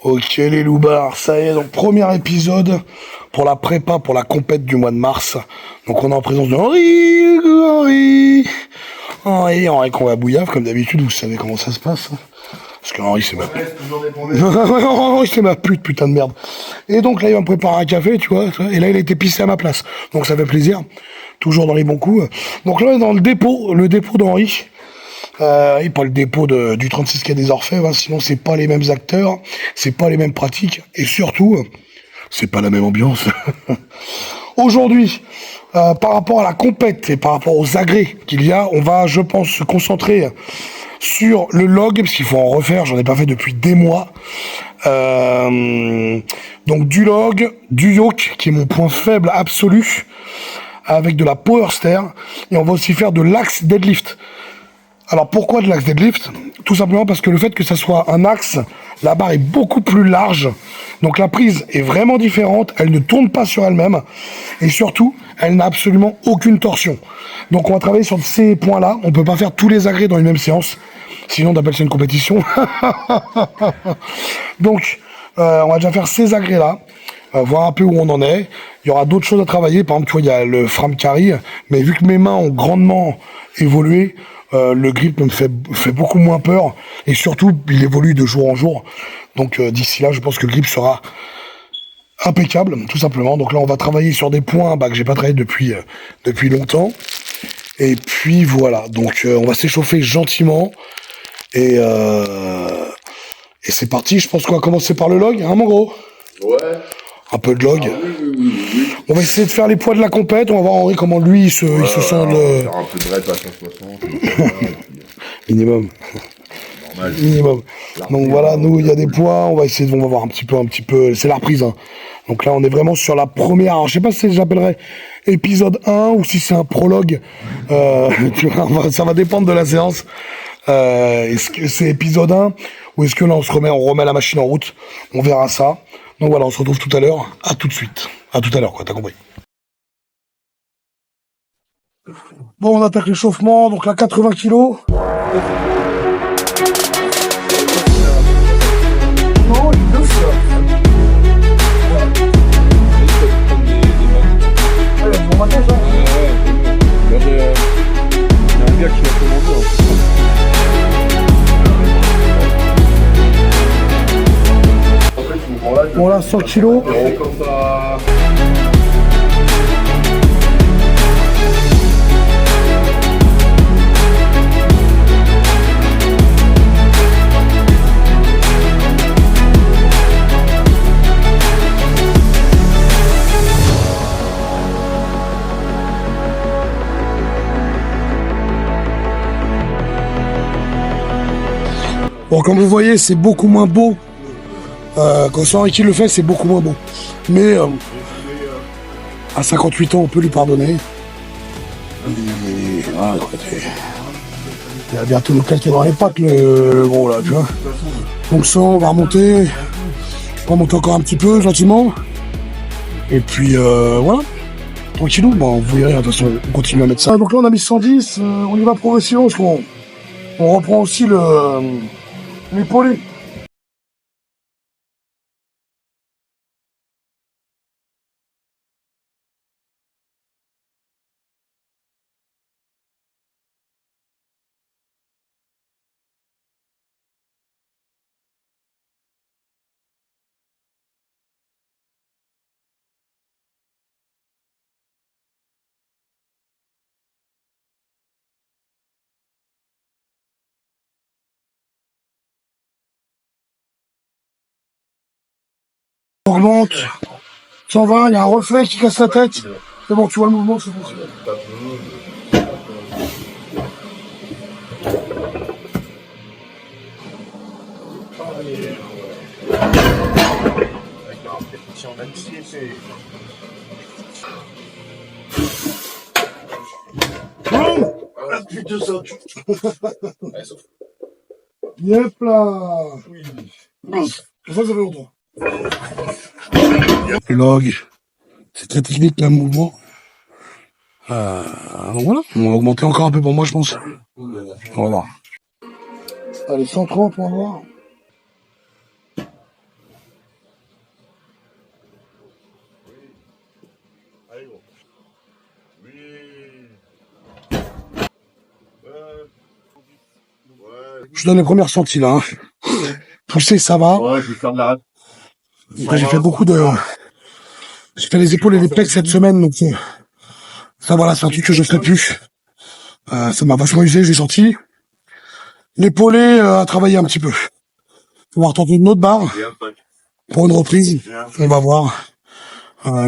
Ok les loupards, ça y est, donc premier épisode pour la prépa, pour la compète du mois de mars. Donc on est en présence de Henri qu'on va bouillave, comme d'habitude, vous savez comment ça se passe. Parce que Henri c'est ma pute. Henri c'est ma pute, putain de merde. Et donc là il va me préparer un café, tu vois, et là il a été pissé à ma place. Donc ça fait plaisir, toujours dans les bons coups. Donc là on est dans le dépôt d'Henri. Et pas le dépôt du 36 quai des Orfèvres, hein, sinon c'est pas les mêmes acteurs, c'est pas les mêmes pratiques, et surtout, c'est pas la même ambiance. Aujourd'hui, par rapport à la compète et par rapport aux agrès qu'il y a, on va, je pense, se concentrer sur le log, parce qu'il faut en refaire, j'en ai pas fait depuis des mois. Donc du log, du yoke, qui est mon point faible absolu, avec de la power stair, et on va aussi faire de l'axe deadlift. Alors pourquoi de l'axe deadlift? Tout simplement parce que le fait que ça soit un axe, la barre est beaucoup plus large, donc la prise est vraiment différente, elle ne tourne pas sur elle-même, et surtout, elle n'a absolument aucune torsion. Donc on va travailler sur ces points-là, on peut pas faire tous les agrès dans une même séance, sinon on appelle ça une compétition. Donc on va déjà faire ces agrès-là, voir un peu où on en est. Il y aura d'autres choses à travailler, par exemple, tu vois, il y a le frame carry, mais vu que mes mains ont grandement évolué, le grip me fait beaucoup moins peur, et surtout il évolue de jour en jour, donc d'ici là je pense que le grip sera impeccable tout simplement. Donc là on va travailler sur des points que j'ai pas travaillé depuis longtemps, et puis voilà, donc on va s'échauffer gentiment, et c'est parti. Je pense qu'on va commencer par le log, hein mon gros? Ouais. Un peu de log. Ah, oui. On va essayer de faire les poids de la compète. On va voir Henri comment lui il se sent. Faire un peu de rep à 160. Minimum. Normal. Minimum. Donc voilà, nous il y a des poids. On va essayer on va voir un petit peu. C'est la reprise. Hein. Donc là on est vraiment sur la première. Alors je sais pas si j'appellerais épisode 1 ou si c'est un prologue. Tu vois, ça va dépendre de la séance. Est-ce que c'est épisode 1 ou est-ce que là on remet la machine en route? On verra ça. Donc voilà, on se retrouve tout à l'heure. À tout de suite. À tout à l'heure, quoi, t'as compris. Bon, on attaque l'échauffement, donc là 80 kilos. Non, il le fait. Ouais, bon matin, ça. Ouais. Il y a un gars qui m'a commandé. Bon là, 100 kilos. Bon, comme vous voyez, c'est beaucoup moins beau. Quand c'est Henri qui le fait, c'est beaucoup moins beau. Mais à 58 ans, on peut lui pardonner. Et, voilà, il va bientôt nous claquer dans les pattes, le gros, là, tu vois. Donc ça, on va remonter. On va monter encore un petit peu, gentiment. Et puis, voilà. Tranquillou, bon, vous verrez, de toute façon, on continue à mettre ça. Donc là, on a mis 110, on y va progressivement, parce qu'on reprend aussi l'épaulé. On remonte, 120, il y a un reflet qui casse la tête. C'est bon, tu vois le mouvement, c'est bon. Yep là. Ça fait longtemps. Le log, c'est très technique le mouvement. Donc voilà, on va augmenter encore un peu pour moi je pense. On va voir. Allez, 130, on va voir. Je donne les premiers ressentis là. Hein. Pousser, ça va. Ouais, je vais faire de la... Après, j'ai fait beaucoup de... J'ai fait les épaules et les pecs cette semaine, donc ça voilà, c'est un truc que je ferai plus. Ça m'a vachement usé, j'ai senti. L'épaulé a travaillé un petit peu. On va retenter une autre barre pour une reprise. On va voir.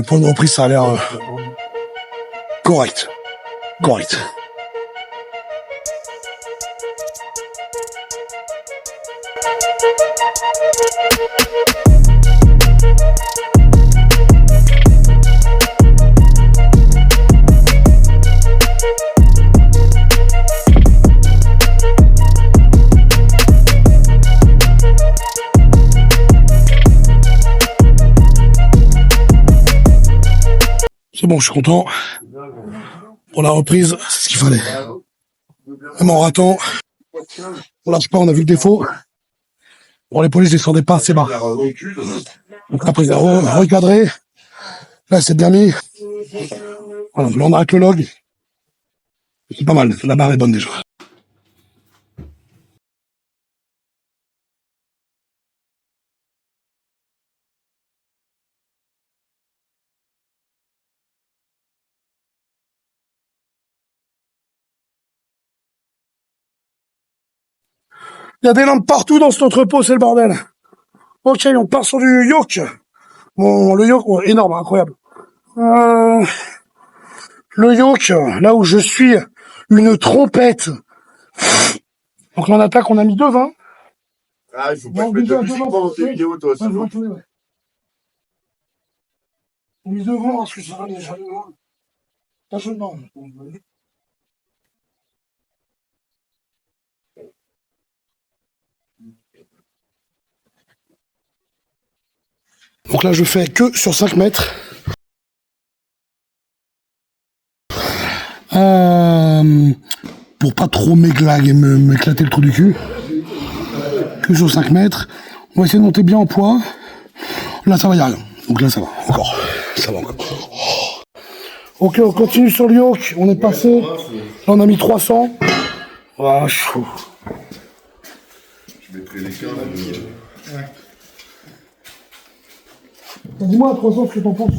Pour une reprise, ça a l'air correct. Correct. C'est bon, je suis content. Pour la reprise, c'est ce qu'il fallait. Même en ratant, on lâche pas, on a vu le défaut. Pour les polices, je descendais pas assez bas. Donc après, recadré. Là, c'est bien mis. Voilà, là, on arrête le log. C'est pas mal, la barre est bonne déjà. Il y a des lampes partout dans cet entrepôt, c'est le bordel. Ok, on part sur du yoke. Bon, le yoke, oh, énorme, incroyable. Le yoke, là où je suis, une trompette. Donc là, en attaque, on a mis 2,20. Ah, il faut pas te mettre de musique pendant tes vidéos, toi, c'est bon. On a mis 2,20 parce que ça va déjà. Pas seulement. Donc là, je fais que sur 5 mètres. Pour pas trop m'éclater le trou du cul. Que sur 5 mètres. On va essayer de monter bien en poids. Là, ça va, y a rien. Donc là, ça va. Encore. Ça va encore. Ok, on continue sur le yoke. On est passé. Là, on a mis 300. Ah, chaud. Je mettrai les cœurs là. Dis-moi à 300 ce que t'en penses.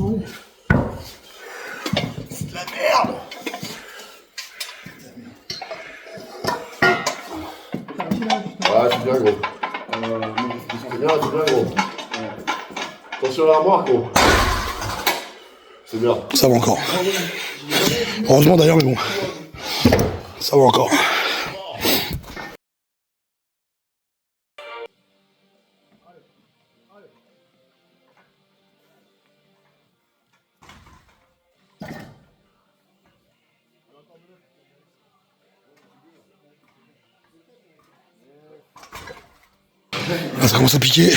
C'est de la merde. Ah, c'est bien gros. C'est bien gros. Attention à l'armoire gros. C'est bien. Ça va encore. Heureusement d'ailleurs, mais bon. Ça va encore. Là, ça commence à piquer.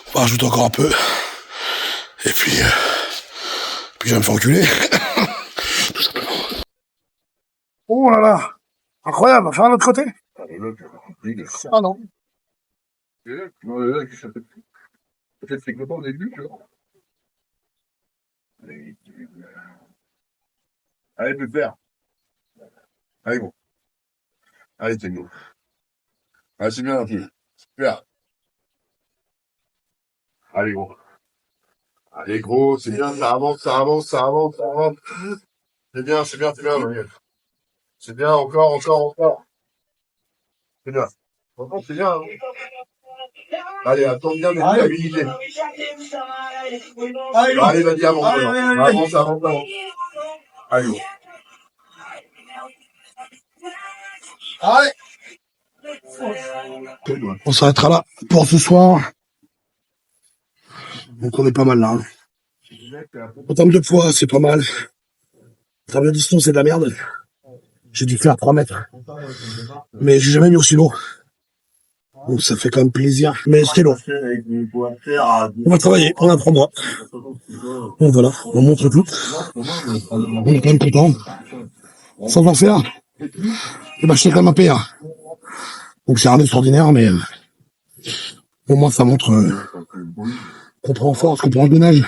On va rajouter encore un peu. Et puis je vais me faire enculer. Tout simplement. Oh là là. Incroyable. On va faire un autre côté. Ah non. Peut-être c'est que pas au début, tu vois. Allez, pépère. Allez, gros. Allez, t'es gros. Allez, c'est bien un peu. Super. Allez, gros. Allez, gros, c'est bien, ça avance, ça avance, ça avance, ça avance. C'est bien, Daniel. C'est bien, encore. C'est bien. Franchement, c'est bien, hein. Allez, attends bien d'être stabilisé. Allez, vas-y, avance. Avance. Allez, gros. Allez. On s'arrêtera là pour ce soir. Donc on est pas mal là. Hein. En termes de poids, c'est pas mal. En termes de distance, c'est de la merde. J'ai dû faire 3 mètres. Mais j'ai jamais mis aussi lourd. Donc ça fait quand même plaisir. Mais c'était lourd. On va travailler pendant 3 mois. Donc voilà, on montre tout. On est quand même content. Sans en faire, et ben je suis quand même un PR. Donc c'est rien d'extraordinaire, mais au moins ça montre qu'on prend en force, qu'on prend en gainage.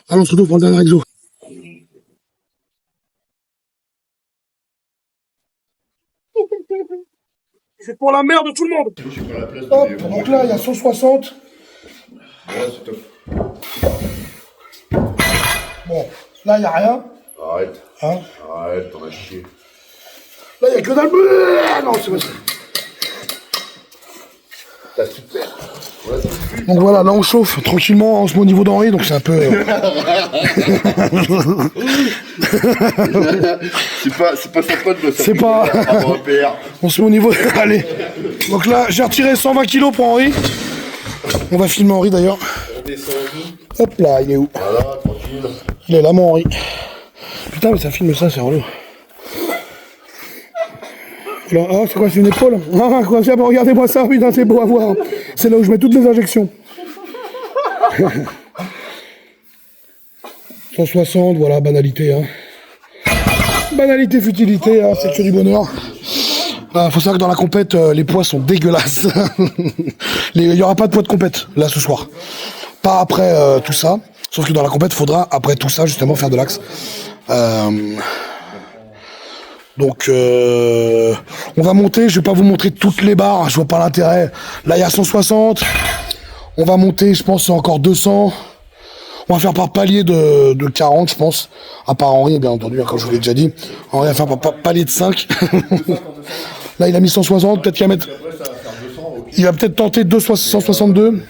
Allons, on se retrouve pour le dernier exo. C'est pour la merde de tout le monde. Je prends la place Hop, de donc là, il y a 160. Voilà, c'est top. Bon, là, il n'y a rien. Arrête. Hein, Arrête, t'en as chié. là, il n'y a que dalle. Non, c'est pas ça. T'as super. Voilà, Donc voilà, là, on chauffe tranquillement. On se met au niveau d'Henri, donc c'est un peu... c'est pas sa pote de ça. C'est pas- Avant un PR. On se met au niveau... Allez. Donc là, j'ai retiré 120 kilos pour Henri. On va filmer Henri, d'ailleurs. On descend. Hop là, il est où? Voilà, tranquille. Il est là, mon Henri. Putain, mais ça filme ça, c'est relou. Voilà. Ah, c'est quoi, c'est une épaule? Ah, quoi, c'est bon, regardez-moi ça, putain, c'est beau à voir. C'est là où je mets toutes mes injections. 160, voilà, banalité. Hein. Banalité, futilité, hein, c'est que du bonheur. Faut savoir que dans la compète, les poids sont dégueulasses. Il n'y aura pas de poids de compète, là, ce soir. Pas après tout ça. Sauf que dans la compète, il faudra, après tout ça, justement, faire de l'axe. Donc, on va monter. Je vais pas vous montrer toutes les barres. Je vois pas l'intérêt. Là, il y a 160. On va monter, je pense, encore 200. On va faire par palier de 40, je pense. À part Henri, bien entendu, comme je vous l'ai déjà dit. Henri va faire par palier de 5. Là, il a mis 160. Peut-être qu'il va mettre... Il va peut-être tenter 162.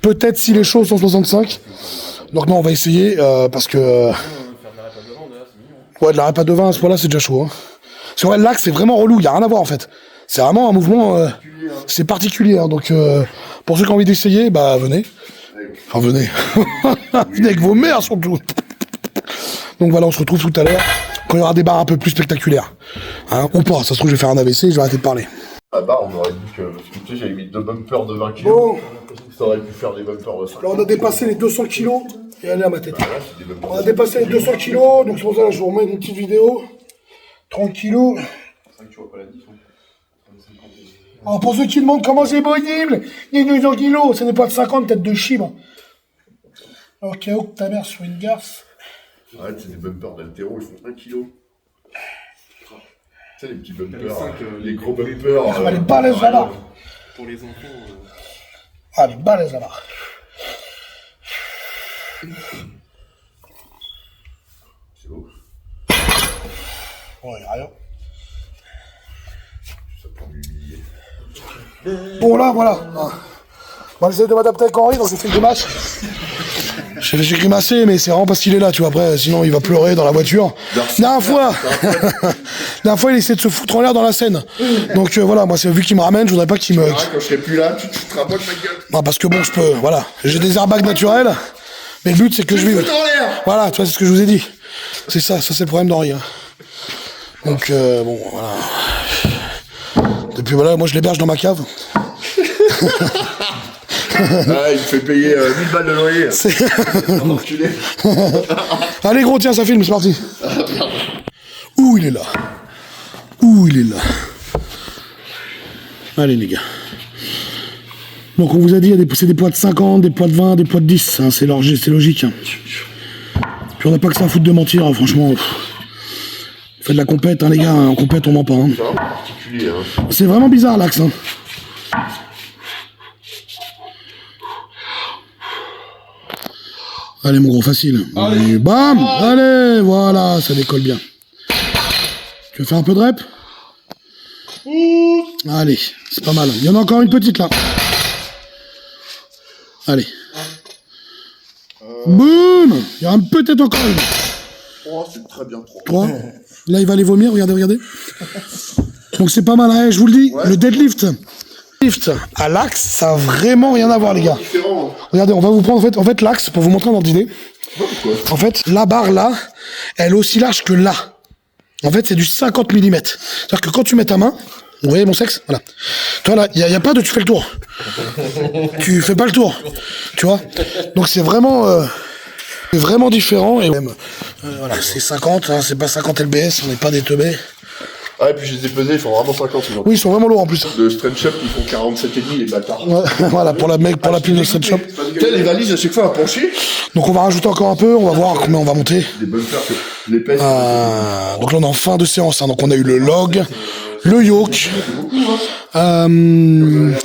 Peut-être, s'il est chaud, 165. Donc, non, on va essayer, parce que... Ouais, de la répa de 20 à ce point-là, c'est déjà chaud. Hein. Parce qu'en vrai, l'axe, c'est vraiment relou. Il n'y a rien à voir, en fait. C'est vraiment un mouvement... c'est particulier. Hein. Donc, pour ceux qui ont envie d'essayer, bah, venez. Enfin, venez. Venez avec vos mères, surtout. Donc, voilà, on se retrouve tout à l'heure. Quand il y aura des barres un peu plus spectaculaires. Hein, ou pas. Ça se trouve, je vais faire un AVC et je vais arrêter de parler. À barre, on aurait dit que... Parce que tu sais, j'avais mis 2 bumpers de 20 kg. Bon. Ça aurait pu faire des bumpers de 5 Là, on a dépassé les 200 kilos. Et elle est à ma tête. Là, c'est des bumpers On a dépassé les 200 kilos. Donc, c'est pour ça que je vous remets une petite vidéo. 30 kilos. Alors, pour ceux qui demandent comment c'est possible, il y a 200 kilos. Ce n'est pas de 50 tête de chibre. Au cas où que ta mère soit une garce. Arrête, c'est des bumpers d'altéro, ils font 1 kg. Tu sais, les petits bumpers, les gros bumpers. Ah, elle est balèze là-bas. Pour les enfants. Ah, elle est balèze là-bas. C'est beau. Ouais, y a rien. Ça prend du billet. Bon, là, voilà. Ah. Bon, j'essaie de m'adapter avec Henri, donc j'ai fait une grimace. J'ai grimacé, mais c'est vraiment parce qu'il est là, tu vois. Après, sinon, il va pleurer dans la voiture. La dernière fois, il essaie de se foutre en l'air dans la Seine. Donc, voilà, moi, c'est vu qu'il me ramène, je voudrais pas qu'il me... Quand je serai plus là, tu te rapproches ma gueule. Non, parce que bon, je peux, voilà. J'ai des airbags naturels, mais le but, c'est que je vive. Voilà, tu vois, c'est ce que je vous ai dit. C'est ça c'est le problème d'Henri. Hein. Donc, bon, voilà. Depuis, voilà, moi, je l'héberge dans ma cave. Ah, il me fait payer 1000 balles de loyer. Enculé. Allez, gros, tiens, ça filme, c'est parti. Ouh, il est là. Ouh, il est là. Allez, les gars. Donc, on vous a dit, c'est des poids de 50, des poids de 20, des poids de 10. Hein, c'est logique. Hein. Puis, on n'a pas que ça à foutre de mentir, hein, franchement. Faites de la compète, hein, les gars. En compète, on ment pas. Hein. C'est vraiment particulier. Hein. C'est vraiment bizarre, l'axe. Hein. Allez, mon gros, facile. Allez. Bam. Allez, voilà, ça décolle bien. Tu veux faire un peu de rep? Allez, c'est pas mal. Il y en a encore une petite, là. Allez. Boum. Il y en a peut-être encore une. Oh, c'est très bien trop. 3. Là, il va aller vomir, regardez. Donc, c'est pas mal, hein, je vous le dis. Ouais. Le deadlift. À l'axe, ça a vraiment rien à voir, les gars. Regardez, on va vous prendre en fait l'axe pour vous montrer un ordre d'idée. En fait, la barre là, elle est aussi large que là. En fait, c'est du 50 mm. C'est-à-dire que quand tu mets ta main, vous voyez mon sexe, voilà. Tu vois là, il y a pas de tu fais le tour. Tu fais pas le tour, tu vois. Donc c'est vraiment différent et même voilà, c'est 50, hein, c'est pas 50 lbs, on n'est pas des teubés. Ah, et puis je les ai pesés, ils font vraiment 50. Sinon. Oui, ils sont vraiment lourds en plus. De strength up, ils font 47,5 les bâtards. Ouais, voilà, pour la pile de strength up. Les valises à chaque fois à pencher. Donc on va rajouter encore un peu, on va voir combien on va monter. Des bumpers, l'épaisse. Donc là on est en fin de séance, hein. Donc on a eu le log, le yoke, Donc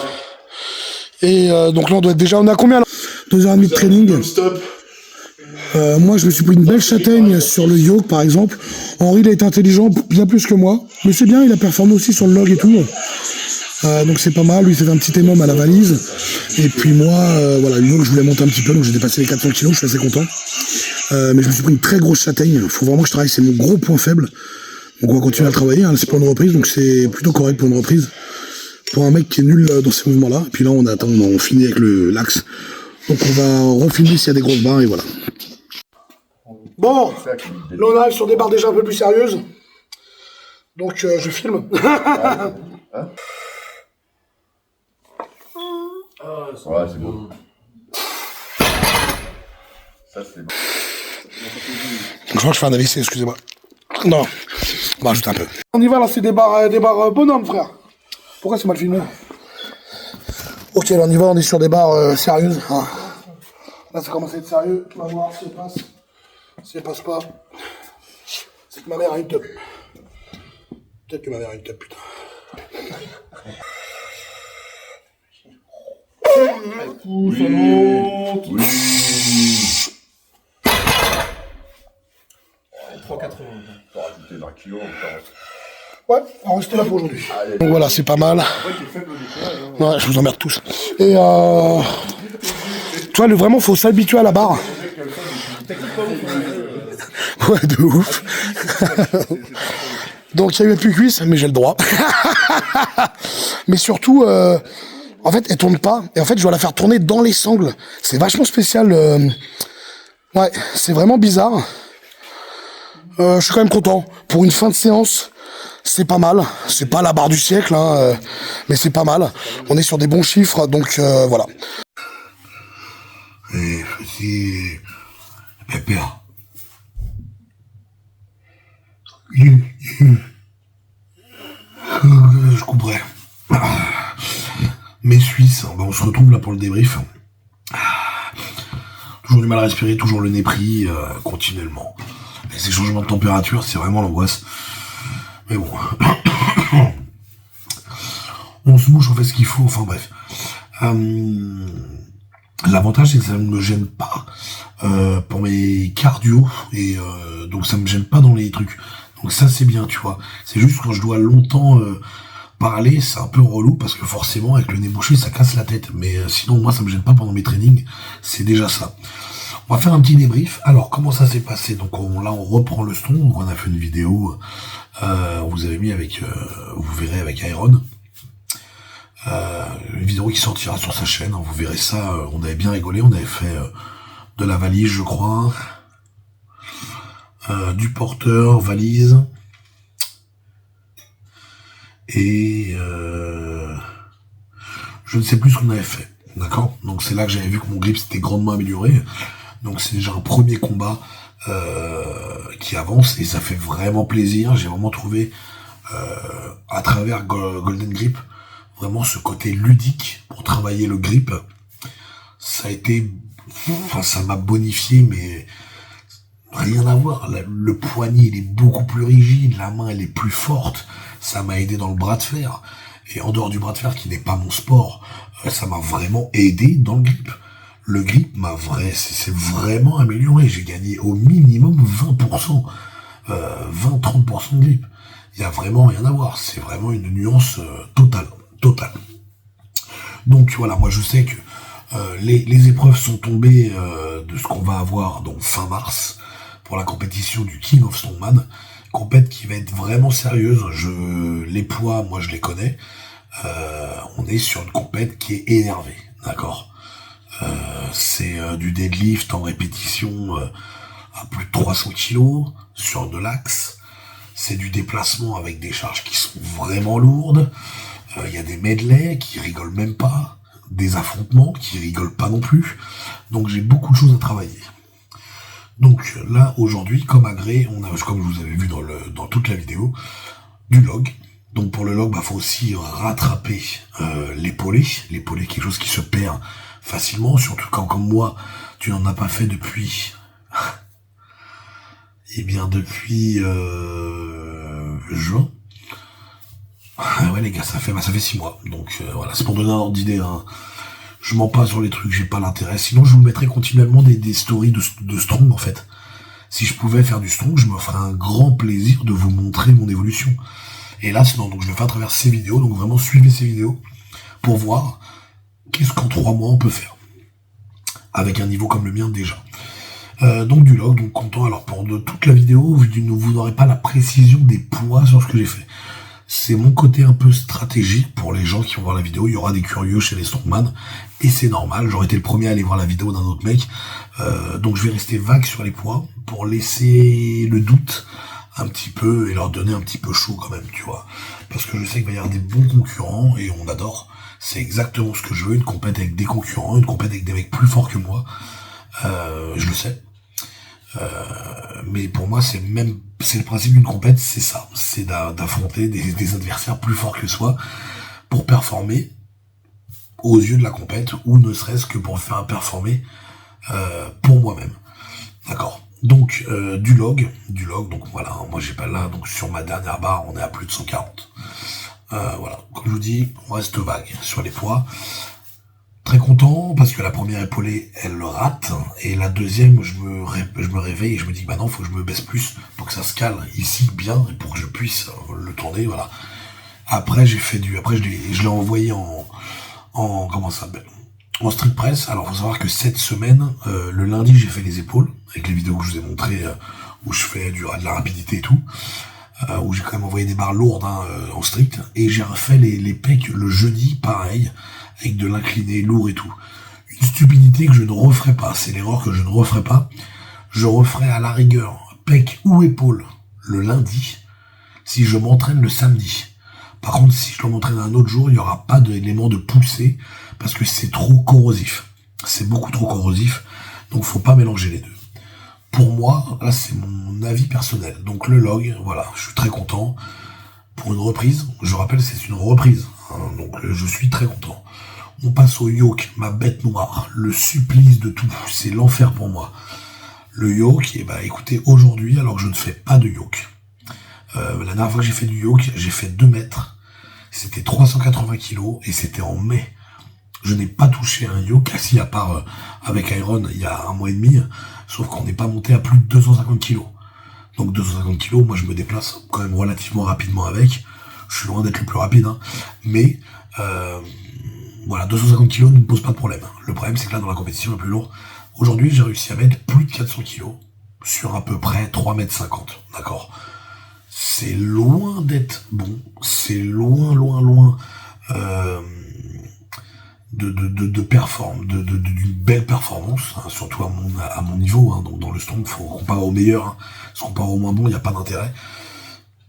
là, on doit être déjà... On est à combien là? 2h30 de training. Stop. Moi, je me suis pris une belle châtaigne sur le yoke, par exemple. Henri, il a été intelligent, bien plus que moi. Mais c'est bien, il a performé aussi sur le log et tout. Donc c'est pas mal. Lui, il fait un petit énorme à la valise. Et puis moi, voilà, le yoke, je voulais monter un petit peu. Donc j'ai dépassé les 400 kilos, je suis assez content. Mais je me suis pris une très grosse châtaigne. Il faut vraiment que je travaille, c'est mon gros point faible. Donc on va continuer à le travailler. Hein. C'est pour une reprise, donc c'est plutôt correct pour une reprise. Pour un mec qui est nul dans ces mouvements-là. Et puis là, on finit avec l'axe. Donc on va refilmer s'il y a des grosses barres et voilà. Bon, là on arrive sur des barres déjà un peu plus sérieuses. Donc je filme. Ouais, c'est bon. Ça, c'est bon. Je crois que je fais un AVC, excusez-moi. Non, on va rajouter un peu. On y va, là, c'est des barres bonhommes, frère. Pourquoi c'est mal filmé? Ok, là, on y va, on est sur des barres sérieuses. Ah. Là, ça commence à être sérieux. On va voir si elle passe. Si elle passe pas, c'est que ma mère a une top. Peut-être que ma mère a une top, putain. Ça monte. Oui. 3,80. Faut rajouter 20 kilos. Ouais, on va rester là pour aujourd'hui. Donc voilà, c'est pas mal. Ouais, je vous emmerde tous. Et tu vois, vraiment, faut s'habituer à la barre. Ouais, de ouf. Donc il y a eu plus cuisse, mais j'ai le droit. Mais surtout, en fait, elle tourne pas. Et en fait, je dois la faire tourner dans les sangles. C'est vachement spécial. Ouais, c'est vraiment bizarre. Je suis quand même content. Pour une fin de séance, c'est pas mal. C'est pas la barre du siècle, hein, mais c'est pas mal. On est sur des bons chiffres, donc voilà. Et c'est... Pépère. Je couperai. Mes Suisses, on se retrouve là pour le débrief. Toujours du mal à respirer, toujours le nez pris, continuellement. Et ces changements de température, c'est vraiment l'angoisse. Mais bon. On se mouche, on fait ce qu'il faut, enfin bref. L'avantage, c'est que ça ne me gêne pas pour mes cardio, et donc ça me gêne pas dans les trucs. Donc ça, c'est bien, tu vois. C'est juste quand je dois longtemps parler, c'est un peu relou, parce que forcément, avec le nez bouché, ça casse la tête. Mais sinon, moi, ça me gêne pas pendant mes trainings. C'est déjà ça. On va faire un petit débrief. Alors, comment ça s'est passé? Donc là, on reprend le son. Donc, on a fait une vidéo. Vous avez mis avec, vous verrez avec Iron. Une vidéo qui sortira sur sa chaîne. Vous verrez ça. On avait bien rigolé. On avait fait de la valise, je crois. Du porteur, valise. Et je ne sais plus ce qu'on avait fait. D'accord? Donc c'est là que j'avais vu que mon grip s'était grandement amélioré. Donc c'est déjà un premier combat qui avance et ça fait vraiment plaisir. J'ai vraiment trouvé à travers Golden Grip vraiment ce côté ludique pour travailler le grip. Ça a été, enfin ça m'a bonifié, mais rien à voir. Le poignet il est beaucoup plus rigide, la main elle est plus forte. Ça m'a aidé dans le bras de fer. Et en dehors du bras de fer qui n'est pas mon sport, ça m'a vraiment aidé dans le grip. Le grip c'est vraiment amélioré. J'ai gagné au minimum 20%, 20-30% de grip. Il y a vraiment rien à voir. C'est vraiment une nuance totale. Donc voilà, moi je sais que les épreuves sont tombées de ce qu'on va avoir donc fin mars pour la compétition du King of Strongman. Compète qui va être vraiment sérieuse. Les poids, moi je les connais. On est sur une compète qui est énervée, d'accord. C'est du deadlift en répétition à plus de 300 kilos sur de l'axe. C'est du déplacement avec des charges qui sont vraiment lourdes. Il y a des medleys qui rigolent même pas, des affrontements qui rigolent pas non plus. Donc j'ai beaucoup de choses à travailler. Donc là aujourd'hui, comme agré, on a, comme vous avez vu dans toute la vidéo, du log. Donc pour le log, faut aussi rattraper l'épaulé. L'épaulé, quelque chose qui se perd facilement, surtout quand, comme moi, tu n'en as pas fait depuis... Eh bien, depuis juin. Ah ouais les gars, ça fait 6 mois. Donc voilà, c'est pour donner un ordre d'idée. Hein. Je mens pas sur les trucs, j'ai pas l'intérêt. Sinon, je vous mettrais continuellement des stories de strong, en fait. Si je pouvais faire du strong, je me ferais un grand plaisir de vous montrer mon évolution. Et là, sinon, donc je le fais à travers ces vidéos. Donc vraiment, suivez ces vidéos pour voir qu'est-ce qu'en 3 mois on peut faire. Avec un niveau comme le mien déjà. Donc du log, donc content. Alors pour toute la vidéo, vous n'aurez pas la précision des poids sur ce que j'ai fait. C'est mon côté un peu stratégique pour les gens qui vont voir la vidéo. Il y aura des curieux chez les strongman et c'est normal. J'aurais été le premier à aller voir la vidéo d'un autre mec. Donc je vais rester vague sur les poids pour laisser le doute un petit peu et leur donner un petit peu chaud quand même, tu vois. Parce que je sais qu'il va y avoir des bons concurrents et on adore. C'est exactement ce que je veux, une compète avec des concurrents, une compète avec des mecs plus forts que moi. Je le sais. Mais pour moi, c'est le principe d'une compète, c'est ça. C'est d'affronter des adversaires plus forts que soi pour performer aux yeux de la compète ou ne serait-ce que pour faire performer pour moi-même. D'accord. Donc du log, donc voilà, moi j'ai pas là, donc sur ma dernière barre, on est à plus de 140. Voilà, comme je vous dis, on reste vague sur les poids. Très content parce que la première épaulée, elle le rate, et la deuxième, je me réveille et je me dis bah non, faut que je me baisse plus pour que ça se cale ici bien et pour que je puisse le tourner, voilà. Après je l'ai envoyé en comment ça s'appelle, en street press. Alors faut savoir que cette semaine, le lundi, j'ai fait les épaules avec les vidéos que je vous ai montrées où je fais de la rapidité et tout. Où j'ai quand même envoyé des barres lourdes en strict, et j'ai refait les pecs le jeudi, pareil, avec de l'incliné lourd et tout. Une stupidité que je ne referai pas, c'est l'erreur que je ne referai pas. Je referai à la rigueur pecs ou épaules le lundi, si je m'entraîne le samedi. Par contre, si je dois m'entraîner un autre jour, il n'y aura pas d'élément de poussée, parce que c'est trop corrosif. C'est beaucoup trop corrosif, donc faut pas mélanger les deux. Pour moi, là c'est mon avis personnel. Donc le log, voilà, je suis très content. Pour une reprise, je rappelle c'est une reprise, hein, donc je suis très content. On passe au yoke, ma bête noire, le supplice de tout, c'est l'enfer pour moi. Le yoke, et bah écoutez, aujourd'hui, alors je ne fais pas de yoke. La dernière fois que j'ai fait du yoke, j'ai fait 2 mètres, c'était 380 kilos et c'était en mai. Je n'ai pas touché un yoke, assis à part avec Iron il y a 1 mois et demi, sauf qu'on n'est pas monté à plus de 250 kilos. Donc 250 kilos, moi je me déplace quand même relativement rapidement avec. Je suis loin d'être le plus rapide, hein. Mais voilà, 250 kilos ne me pose pas de problème. Le problème c'est que là dans la compétition la plus lourde, aujourd'hui j'ai réussi à mettre plus de 400 kilos sur à peu près 3,50 mètres, d'accord. C'est loin d'être bon, c'est loin d'une belle performance, hein, surtout à mon niveau, hein. Donc dans le strong, faut comparer au meilleur, hein. Se comparer au moins bon, il n'y a pas d'intérêt.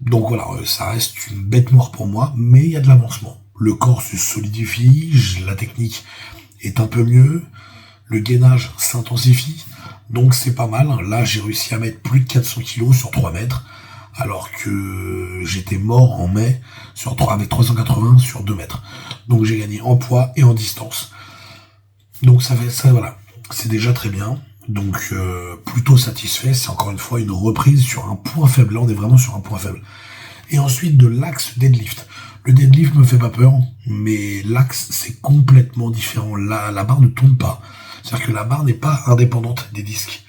Donc voilà, ça reste une bête noire pour moi, mais il y a de l'avancement. Le corps se solidifie, la technique est un peu mieux, le gainage s'intensifie, donc c'est pas mal. Là, j'ai réussi à mettre plus de 400 kilos sur 3 mètres, alors que j'étais mort en mai avec 380 sur 2 mètres. Donc j'ai gagné en poids et en distance. Donc ça, voilà, c'est déjà très bien. Donc plutôt satisfait, c'est encore une fois une reprise sur un point faible. Là on est vraiment sur un point faible. Et ensuite de l'axe deadlift. Le deadlift me fait pas peur, mais l'axe c'est complètement différent. Là, la barre ne tourne pas. C'est-à-dire que la barre n'est pas indépendante des disques.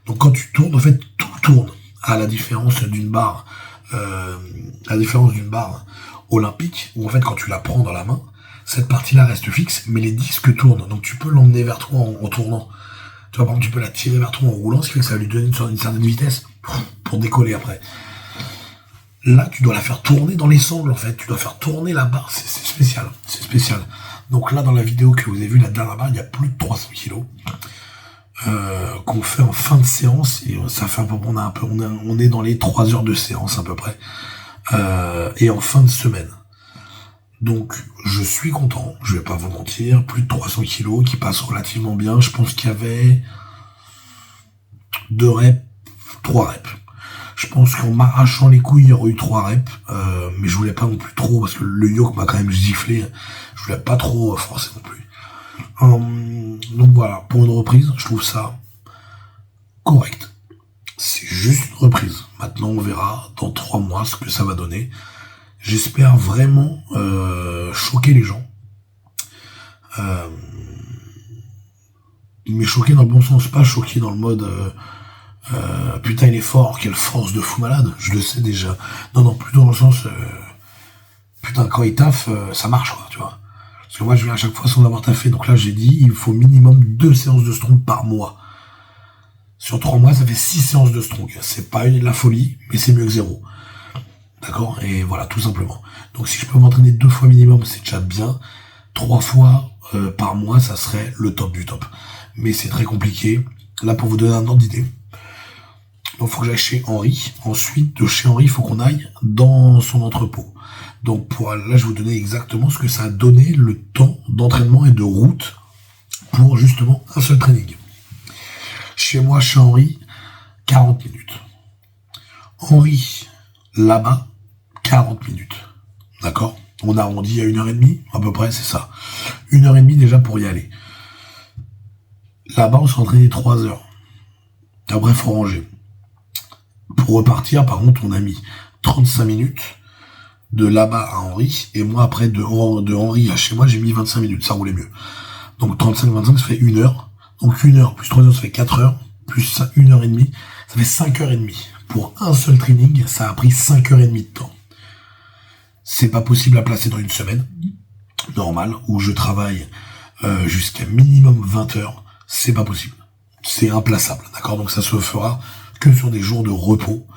Donc quand tu tournes, en fait tout tourne. À la différence d'une barre, olympique, où en fait quand tu la prends dans la main, cette partie-là reste fixe, mais les disques tournent. Donc tu peux l'emmener vers toi en tournant. Tu vois, par exemple, tu peux la tirer vers toi en roulant, ce qui fait que ça va lui donner une certaine vitesse pour décoller après. Là, tu dois la faire tourner dans les sangles, en fait. Tu dois faire tourner la barre. C'est spécial. C'est spécial. Donc là, dans la vidéo que vous avez vue, la dernière barre, il y a plus de 300 kilos. Qu'on fait en fin de séance, et ça fait on est dans les 3 heures de séance à peu près, et en fin de semaine. Donc je suis content, je vais pas vous mentir, plus de 300 kilos qui passent relativement bien. Je pense qu'il y avait 2 reps, 3 reps. Je pense qu'en m'arrachant les couilles, il y aurait eu 3 reps, mais je voulais pas non plus trop, parce que le yoke m'a quand même giflé, je voulais pas trop forcer non plus. Donc voilà, pour une reprise, je trouve ça correct. C'est juste une reprise. Maintenant, on verra dans 3 mois ce que ça va donner. J'espère vraiment choquer les gens. Mais choquer dans le bon sens, pas choquer dans le mode putain il est fort, quelle force de fou malade, je le sais déjà. Non, plutôt dans le sens putain quand il taffe, ça marche quoi, tu vois. Parce que moi je viens à chaque fois sans avoir taffé, donc là j'ai dit il faut minimum 2 séances de strong par mois. Sur 3 mois ça fait 6 séances de strong. C'est pas la folie, mais c'est mieux que 0. D'accord? Et voilà, tout simplement. Donc si je peux m'entraîner 2 fois minimum, c'est déjà bien. 3 fois par mois, ça serait le top du top. Mais c'est très compliqué. Là, pour vous donner un ordre d'idée, donc faut que j'aille chez Henri. Ensuite, de chez Henri, il faut qu'on aille dans son entrepôt. Donc là, je vais vous donner exactement ce que ça a donné le temps d'entraînement et de route pour justement un seul training. Chez moi, chez Henri, 40 minutes. Henri, là-bas, 40 minutes. D'accord? On arrondit à 1h30, à peu près, c'est ça. 1h30 déjà pour y aller. Là-bas, on s'est entraîné 3 heures. Après, faut ranger. Pour repartir, par contre, on a mis 35 minutes de là-bas à Henri. Et moi, après, de Henri à chez moi, j'ai mis 25 minutes. Ça roulait mieux. Donc 35-25, ça fait 1 heure. Donc 1 heure plus 3 heures, ça fait 4 heures. Plus 1h30, ça fait 5h30. Pour un seul training, ça a pris 5h30 de temps. C'est pas possible à placer dans une semaine normale où je travaille jusqu'à minimum 20 heures. C'est pas possible. C'est implaçable, d'accord? Donc ça se fera que sur des jours de repos.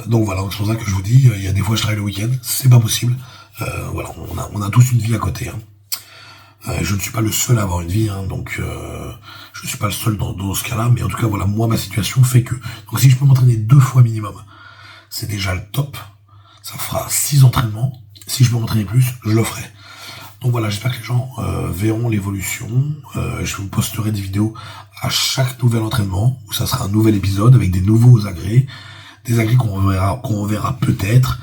Donc voilà, c'est pour ça que je vous dis, il y a des fois je travaille le week-end, c'est pas possible. Voilà, on a tous une vie à côté. Hein. Je ne suis pas le seul à avoir une vie, hein, donc je ne suis pas le seul dans ce cas-là, mais en tout cas voilà, moi ma situation fait que. Donc si je peux m'entraîner 2 fois minimum, c'est déjà le top. Ça fera 6 entraînements. Si je peux m'entraîner plus, je le ferai. Donc voilà, j'espère que les gens verront l'évolution. Je vous posterai des vidéos à chaque nouvel entraînement, où ça sera un nouvel épisode avec des nouveaux agrès, des agrès qu'on reverra peut-être,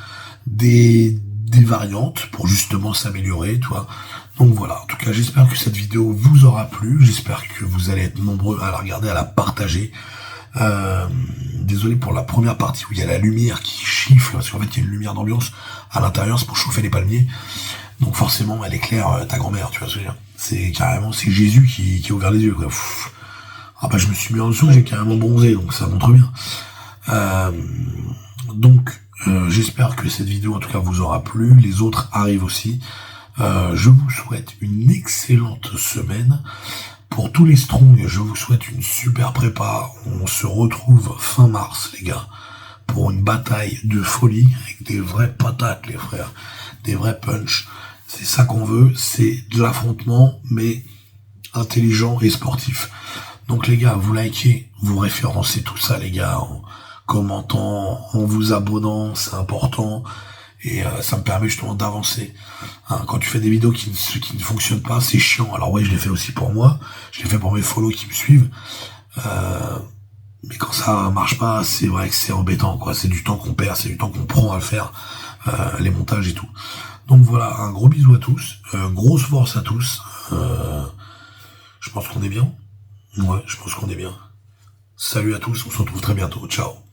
des variantes pour justement s'améliorer, tu vois. Donc voilà, en tout cas j'espère que cette vidéo vous aura plu, j'espère que vous allez être nombreux à la regarder, à la partager. Désolé pour la première partie où il y a la lumière qui chiffre, parce qu'en fait il y a une lumière d'ambiance à l'intérieur, c'est pour chauffer les palmiers. Donc forcément, elle éclaire ta grand-mère, tu vois ce que je veux dire. C'est carrément, c'est Jésus qui a ouvert les yeux, quoi. Pff. Ah bah je me suis mis en dessous, j'ai carrément bronzé, donc ça montre bien. J'espère que cette vidéo, en tout cas, vous aura plu. Les autres arrivent aussi. Je vous souhaite une excellente semaine. Pour tous les strongs, je vous souhaite une super prépa. On se retrouve fin mars, les gars, pour une bataille de folie avec des vraies patates, les frères. Des vrais punch. C'est ça qu'on veut, c'est de l'affrontement, mais intelligent et sportif. Donc les gars, vous likez, vous référencez tout ça, les gars, en commentant, en vous abonnant, c'est important. Et ça me permet justement d'avancer. Hein, quand tu fais des vidéos qui ne fonctionnent pas, c'est chiant. Alors ouais, je l'ai fait aussi pour moi, je l'ai fait pour mes follow qui me suivent. Mais quand ça marche pas, c'est vrai que c'est embêtant, quoi. C'est du temps qu'on perd, c'est du temps qu'on prend à le faire, les montages et tout. Donc voilà, un gros bisou à tous, grosse force à tous. Je pense qu'on est bien. Ouais, je pense qu'on est bien. Salut à tous, on se retrouve très bientôt. Ciao.